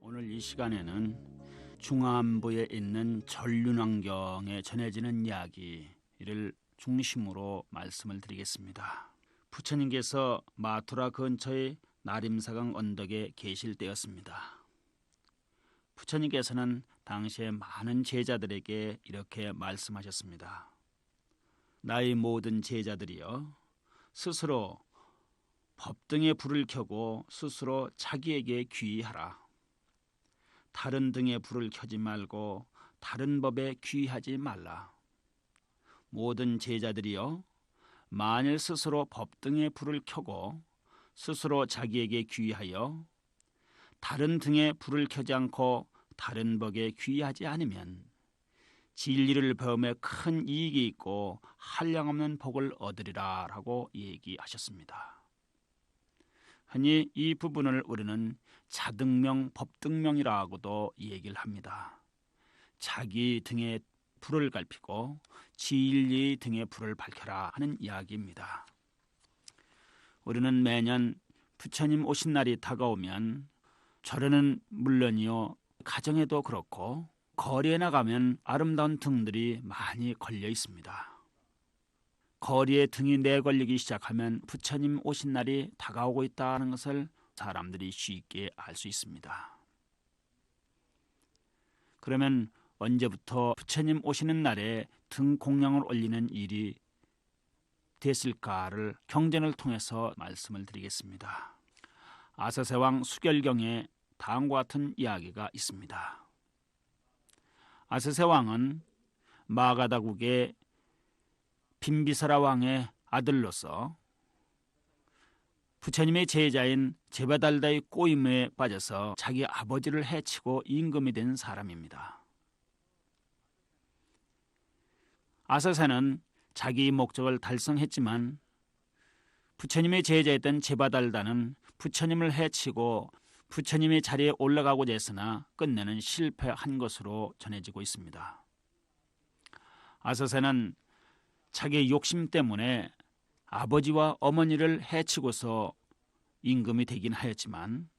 오늘 이 시간에는 중안부에 있는 전륜환경에 전해지는 이야기를 중심으로 말씀을 드리겠습니다. 부처님께서 마투라 근처의 나림사강 언덕에 계실 때였습니다. 부처님께서는 당시에 많은 제자들에게 이렇게 말씀하셨습니다. 나의 모든 제자들이여, 스스로 법등에 불을 켜고 스스로 자기에게 귀의하라. 다른 등에 불을 켜지 말고 다른 법에 귀의하지 말라. 모든 제자들이여, 만일 스스로 법등에 불을 켜고 스스로 자기에게 귀의하여 다른 등에 불을 켜지 않고 다른 법에 귀의하지 않으면 진리를 배움에 큰 이익이 있고 한량없는 복을 얻으리라 라고 얘기하셨습니다. 흔히 이 부분을 우리는 자등명, 법등명이라고도 얘기를 합니다. 자기 등에 불을 갈피고 진리 등에 불을 밝혀라 하는 이야기입니다. 우리는 매년 부처님 오신 날이 다가오면 절에는 물론이요, 가정에도 그렇고 거리에 나가면 아름다운 등들이 많이 걸려 있습니다. 거리에 등이 내걸리기 시작하면 부처님 오신 날이 다가오고 있다는 것을 사람들이 쉽게 알 수 있습니다. 그러면 언제부터 부처님 오시는 날에 등 공양을 올리는 일이 됐을까를 경전을 통해서 말씀을 드리겠습니다. 아서세왕 수결경에 다음과 같은 이야기가 있습니다. 아서세왕은 마가다국의 빈비사라 왕의 아들로서 부처님의 제자인 제바달다의 꼬임에 빠져서 자기 아버지를 해치고 임금이 된 사람입니다. 아서세는 자기 목적을 달성했지만 부처님의 제자였던 제바달다는 부처님을 해치고 부처님의 자리에 올라가고자 했으나 끝내는 실패한 것으로 전해지고 있습니다. 아서세는 자기의 욕심 때문에 아버지와 어머니를 해치고서 임금이 되긴 하였지만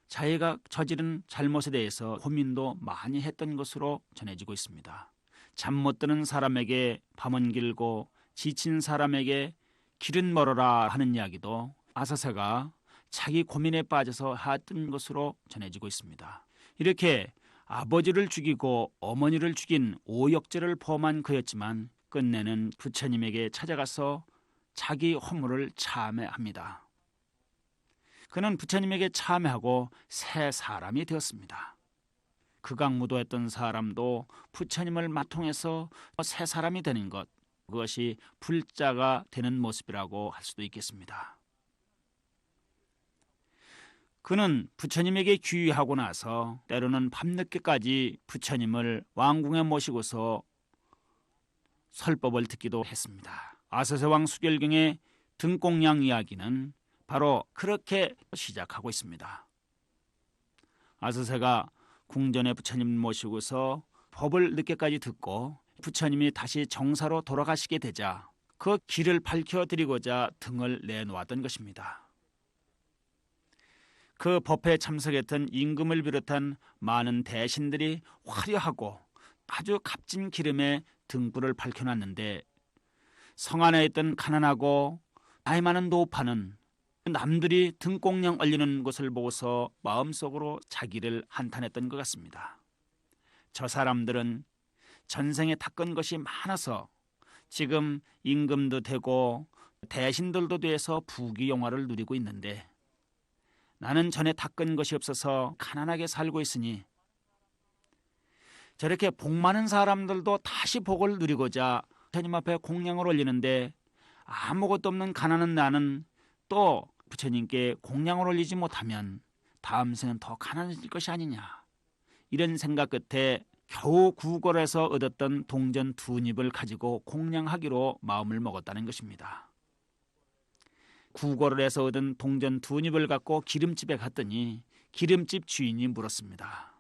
자기가 저지른 잘못에 대해서 고민도 많이 했던 것으로 전해지고 있습니다. 잠 못 드는 사람에게 밤은 길고 지친 사람에게 길은 멀어라 하는 이야기도 아서세가 자기 고민에 빠져서 했던 것으로 전해지고 있습니다. 이렇게 아버지를 죽이고 어머니를 죽인 오역죄를 범한 그였지만 끝내는 부처님에게 찾아가서 자기 허물을 참회합니다. 그는 부처님에게 참회하고 새 사람이 되었습니다. 극악무도했던 사람도 부처님을 마통해서 새 사람이 되는 것, 그것이 불자가 되는 모습이라고 할 수도 있겠습니다. 그는 부처님에게 귀의하고 나서 때로는 밤늦게까지 부처님을 왕궁에 모시고서 설법을 듣기도 했습니다. 아서세왕 수결경의 등공양 이야기는 바로 그렇게 시작하고 있습니다. 아서세가 궁전에 부처님 모시고서 법을 늦게까지 듣고 부처님이 다시 정사로 돌아가시게 되자 그 길을 밝혀드리고자 등을 내놓았던 것입니다. 그 법회에 참석했던 임금을 비롯한 많은 대신들이 화려하고 아주 값진 기름에 등불을 밝혀놨는데 성 안에 있던 가난하고 나이 많은 노파는 남들이 등공양 올리는 것을 보고서 마음속으로 자기를 한탄했던 것 같습니다. 저 사람들은 전생에 닦은 것이 많아서 지금 임금도 되고 대신들도 돼서 부귀영화를 누리고 있는데 나는 전에 닦은 것이 없어서 가난하게 살고 있으니 저렇게 복 많은 사람들도 다시 복을 누리고자 부처님 앞에 공양을 올리는데 아무것도 없는 가난한 나는 또 부처님께 공양을 올리지 못하면 다음 생은 더 가난해질 것이 아니냐, 이런 생각 끝에 겨우 구걸해서 얻었던 동전 2잎을 가지고 공양하기로 마음을 먹었다는 것입니다. 구걸을 해서 얻은 동전 2잎을 갖고 기름집에 갔더니 기름집 주인이 물었습니다.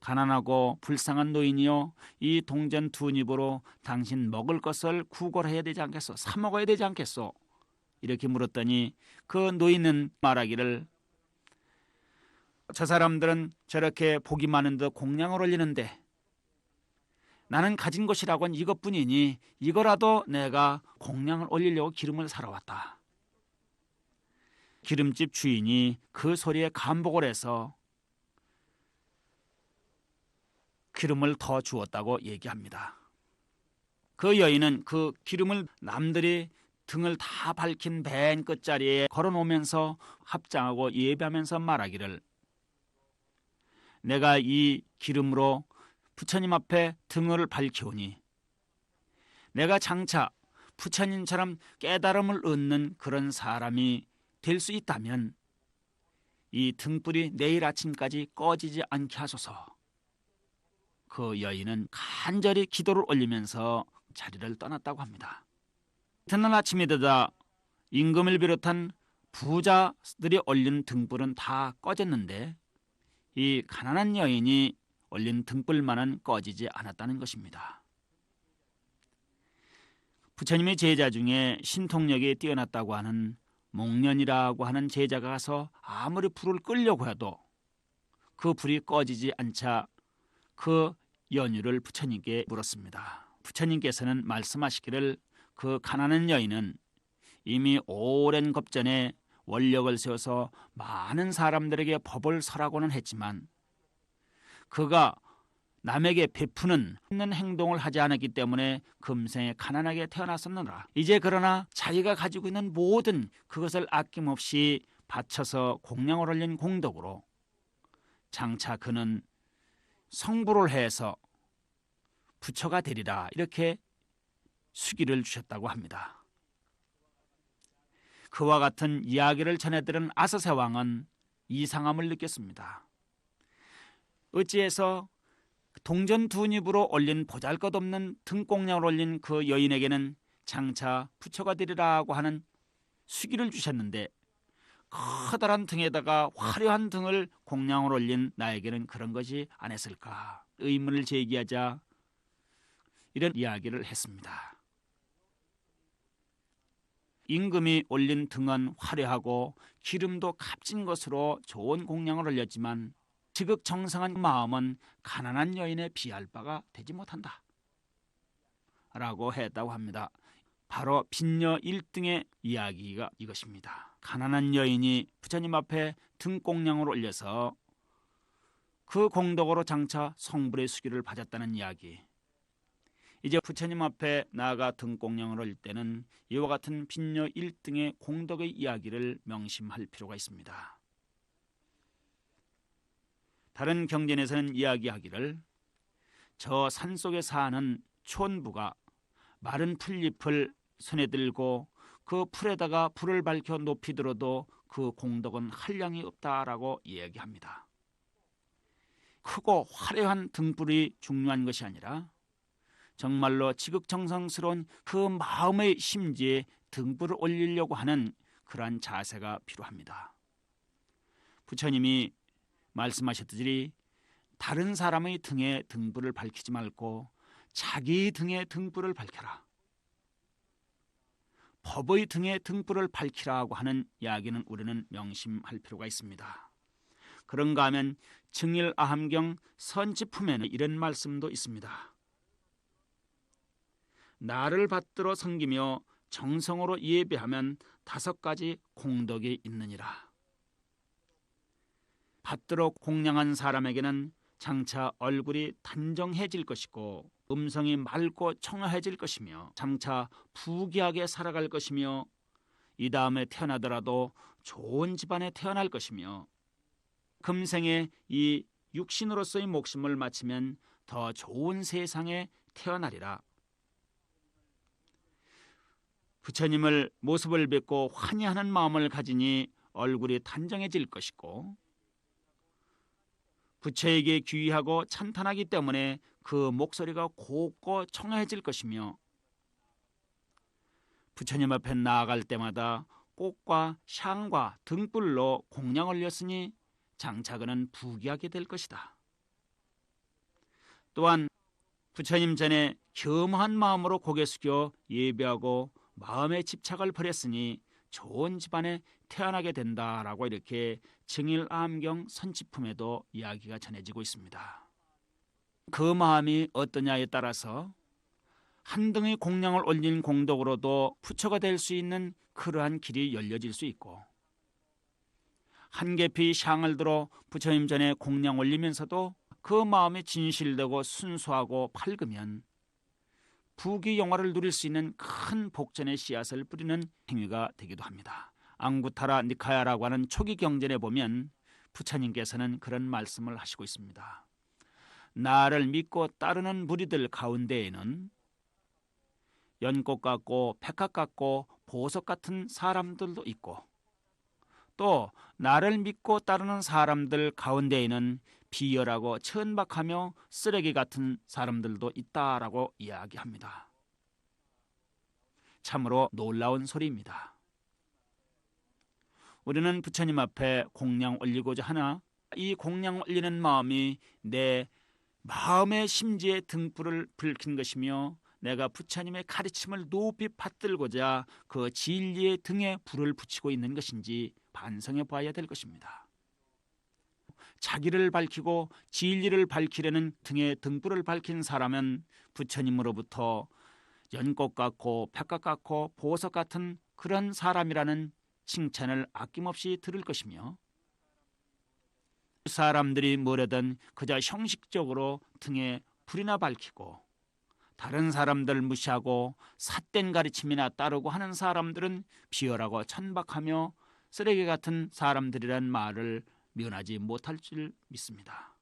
가난하고 불쌍한 노인이요, 이 동전 2잎으로 당신 먹을 것을 구걸해야 되지 않겠소? 사 먹어야 되지 않겠소? 이렇게 물었더니 그 노인은 말하기를 저 사람들은 저렇게 복이 많은 듯 공양을 올리는데 나는 가진 것이라곤 이것뿐이니 이거라도 내가 공양을 올리려고 기름을 사러 왔다. 기름집 주인이 그 소리에 감복을 해서 기름을 더 주었다고 얘기합니다. 그 여인은 그 기름을 남들이 등을 다 밝힌 맨 끝자리에 걸어놓으면서 합장하고 예배하면서 말하기를, 내가 이 기름으로 부처님 앞에 등을 밝히오니 내가 장차 부처님처럼 깨달음을 얻는 그런 사람이 될 수 있다면 이 등불이 내일 아침까지 꺼지지 않게 하소서. 그 여인은 간절히 기도를 올리면서 자리를 떠났다고 합니다. 이튿날 아침이 되자 임금을 비롯한 부자들이 올린 등불은 다 꺼졌는데 이 가난한 여인이 올린 등불만은 꺼지지 않았다는 것입니다. 부처님의 제자 중에 신통력이 뛰어났다고 하는 목련이라고 하는 제자가 가서 아무리 불을 끌려고 해도 그 불이 꺼지지 않자 그 연유를 부처님께 물었습니다. 부처님께서는 말씀하시기를 그 가난한 여인은 이미 오랜 겁전에 원력을 세워서 많은 사람들에게 법을 설하고는 했지만 그가 남에게 베푸는 행동을 하지 않았기 때문에 금생에 가난하게 태어났었느라 이제 그러나 자기가 가지고 있는 모든 그것을 아낌없이 바쳐서 공양을 올린 공덕으로 장차 그는 성불을 해서 부처가 되리라, 이렇게 수기를 주셨다고 합니다. 그와 같은 이야기를 전해들은 아서세 왕은 이상함을 느꼈습니다. 어찌해서 동전 두 입으로 올린 보잘것없는 등공양을 올린 그 여인에게는 장차 부처가 되리라고 하는 수기를 주셨는데 커다란 등에다가 화려한 등을 공양을 올린 나에게는 그런 것이 안 했을까 의문을 제기하자 이런 이야기를 했습니다. 임금이 올린 등은 화려하고 기름도 값진 것으로 좋은 공양을 올렸지만 지극정성한 마음은 가난한 여인에 비할 바가 되지 못한다 라고 했다고 합니다. 바로 빈녀 1등의 이야기가 이것입니다. 가난한 여인이 부처님 앞에 등공양을 올려서 그 공덕으로 장차 성불의 수기를 받았다는 이야기. 이제 부처님 앞에 나아가 등공양을 올릴 때는 이와 같은 빈녀 1등의 공덕의 이야기를 명심할 필요가 있습니다. 다른 경전에서는 이야기하기를 저 산속에 사는 촌부가 마른 풀잎을 손에 들고 그 풀에다가 불을 밝혀 높이 들어도 그 공덕은 한량이 없다라고 이야기합니다. 크고 화려한 등불이 중요한 것이 아니라 정말로 지극정성스러운 그 마음의 심지에 등불을 올리려고 하는 그러한 자세가 필요합니다. 부처님이 말씀하셨듯이 다른 사람의 등에 등불을 밝히지 말고 자기 등에 등불을 밝혀라. 법의 등에 등불을 밝히라고 하는 이야기는 우리는 명심할 필요가 있습니다. 그런가 하면 증일아함경 선지품에는 이런 말씀도 있습니다. 나를 받들어 섬기며 정성으로 예배하면 5가지 공덕이 있느니라. 받들어 공양한 사람에게는 장차 얼굴이 단정해질 것이고 음성이 맑고 청아해질 것이며 장차 부귀하게 살아갈 것이며 이 다음에 태어나더라도 좋은 집안에 태어날 것이며 금생에 이 육신으로서의 목숨을 마치면 더 좋은 세상에 태어나리라. 부처님을 모습을 뵙고 환희하는 마음을 가지니 얼굴이 단정해질 것이고 부처에게 귀의하고 찬탄하기 때문에 그 목소리가 곱고 청아해질 것이며 부처님 앞에 나아갈 때마다 꽃과 향과 등불로 공양을 올렸으니 장차 그는 부귀하게 될 것이다. 또한 부처님 전에 겸허한 마음으로 고개 숙여 예배하고 마음의 집착을 버렸으니 좋은 집안에 태어나게 된다라고 이렇게 증일암경 선지품에도 이야기가 전해지고 있습니다. 그 마음이 어떠냐에 따라서 한 등의 공양을 올린 공덕으로도 부처가 될 수 있는 그러한 길이 열려질 수 있고, 한 계피 향을 들어 부처님 전에 공양 올리면서도 그 마음이 진실되고 순수하고 밝으면 부귀영화를 누릴 수 있는 큰 복전의 씨앗을 뿌리는 행위가 되기도 합니다. 앙구타라 니카야라고 하는 초기 경전에 보면 부처님께서는 그런 말씀을 하시고 있습니다. 나를 믿고 따르는 무리들 가운데에는 연꽃 같고 백합 같고 보석 같은 사람들도 있고, 또 나를 믿고 따르는 사람들 가운데에는 비열하고 천박하며 쓰레기 같은 사람들도 있다라고 이야기합니다. 참으로 놀라운 소리입니다. 우리는 부처님 앞에 공양 올리고자 하나 이 공양 올리는 마음이 내 마음의 심지에 등불을 밝힌 것이며, 내가 부처님의 가르침을 높이 받들고자 그 진리의 등에 불을 붙이고 있는 것인지 반성해 봐야 될 것입니다. 자기를 밝히고 진리를 밝히려는 등에 등불을 밝힌 사람은 부처님으로부터 연꽃 같고 백합 같고 보석 같은 그런 사람이라는 칭찬을 아낌없이 들을 것이며, 사람들이 뭐라든 그저 형식적으로 등에 불이나 밝히고 다른 사람들 무시하고 삿된 가르침이나 따르고 하는 사람들은 비열하고 천박하며 쓰레기 같은 사람들이란 말을 면하지 못할 줄 믿습니다.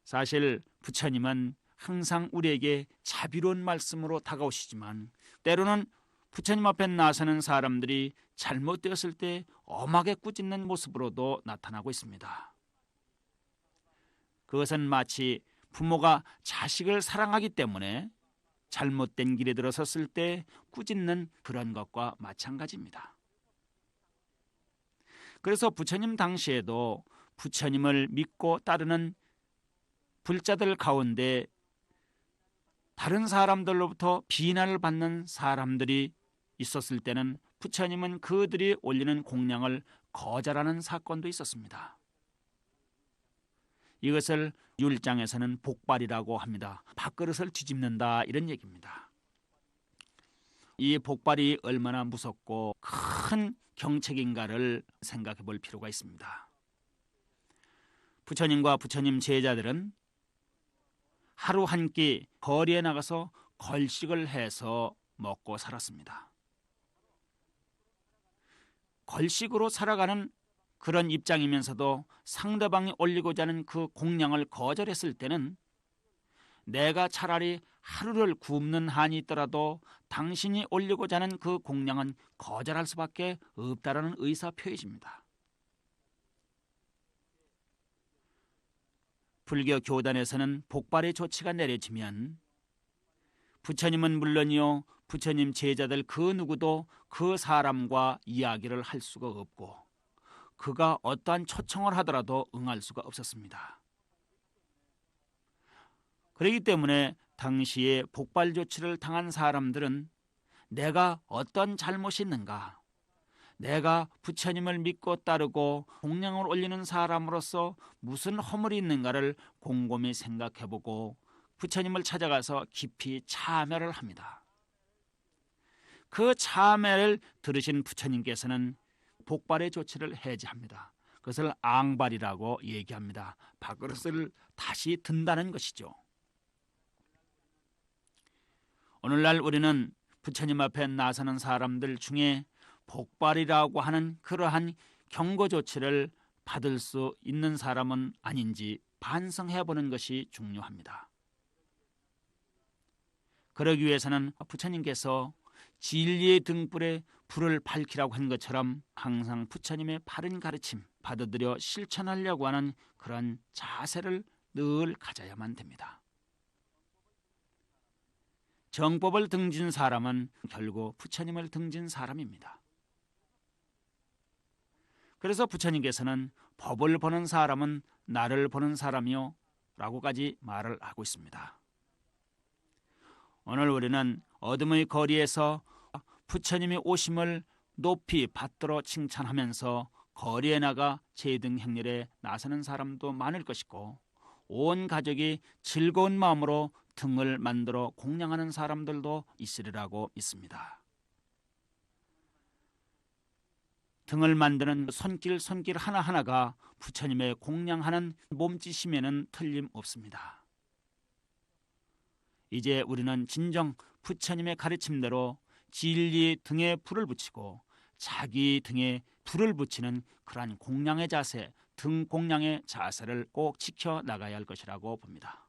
사실 부처님은 항상 우리에게 자비로운 말씀으로 다가오시지만, 때로는 부처님 앞에 나서는 사람들이 잘못되었을 때 엄하게 꾸짖는 모습으로도 나타나고 있습니다. 그것은 마치 부모가 자식을 사랑하기 때문에 잘못된 길에 들어섰을 때 꾸짖는 그런 것과 마찬가지입니다. 그래서 부처님 당시에도 부처님을 믿고 따르는 불자들 가운데 다른 사람들로부터 비난을 받는 사람들이 있었을 때는 부처님은 그들이 올리는 공양을 거절하는 사건도 있었습니다. 이것을 율장에서는 복발이라고 합니다. 밥그릇을 뒤집는다, 이런 얘기입니다. 이 복발이 얼마나 무섭고 큰 경책인가를 생각해 볼 필요가 있습니다. 부처님과 부처님 제자들은 하루 한 끼 거리에 나가서 걸식을 해서 먹고 살았습니다. 걸식으로 살아가는 그런 입장이면서도 상대방이 올리고자 하는 그 공양을 거절했을 때는 내가 차라리 하루를 굶는 한이 있더라도 당신이 올리고자 하는 그 공양은 거절할 수밖에 없다라는 의사 표시입니다. 불교 교단에서는 복발의 조치가 내려지면 부처님은 물론이요, 부처님 제자들 그 누구도 그 사람과 이야기를 할 수가 없고, 그가 어떠한 초청을 하더라도 응할 수가 없었습니다. 그렇기 때문에 당시에 복발 조치를 당한 사람들은 내가 어떤 잘못이 있는가, 내가 부처님을 믿고 따르고 공양을 올리는 사람으로서 무슨 허물이 있는가를 곰곰이 생각해보고 부처님을 찾아가서 깊이 참회를 합니다. 그 참회를 들으신 부처님께서는 복발의 조치를 해제합니다. 그것을 앙발이라고 얘기합니다. 밥그릇을 다시 든다는 것이죠. 오늘날 우리는 부처님 앞에 나서는 사람들 중에 복발이라고 하는 그러한 경고 조치를 받을 수 있는 사람은 아닌지 반성해보는 것이 중요합니다. 그러기 위해서는 부처님께서 진리의 등불에 불을 밝히라고 한 것처럼 항상 부처님의 바른 가르침 받아들여 실천하려고 하는 그런 자세를 늘 가져야만 됩니다. 정법을 등진 사람은 결국 부처님을 등진 사람입니다. 그래서 부처님께서는 법을 보는 사람은 나를 보는 사람이요 라고까지 말을 하고 있습니다. 오늘 우리는 어둠의 거리에서 부처님이 오심을 높이 받들어 칭찬하면서 거리에 나가 제등 행렬에 나서는 사람도 많을 것이고, 온 가족이 즐거운 마음으로 등을 만들어 공양하는 사람들도 있으리라고 믿습니다. 등을 만드는 손길 하나하나가 부처님의 공양하는 몸짓임에는 틀림없습니다. 이제 우리는 진정 부처님의 가르침대로 진리 등에 불을 붙이고 자기 등에 불을 붙이는 그러한 공양의 자세, 등 공양의 자세를 꼭 지켜나가야 할 것이라고 봅니다.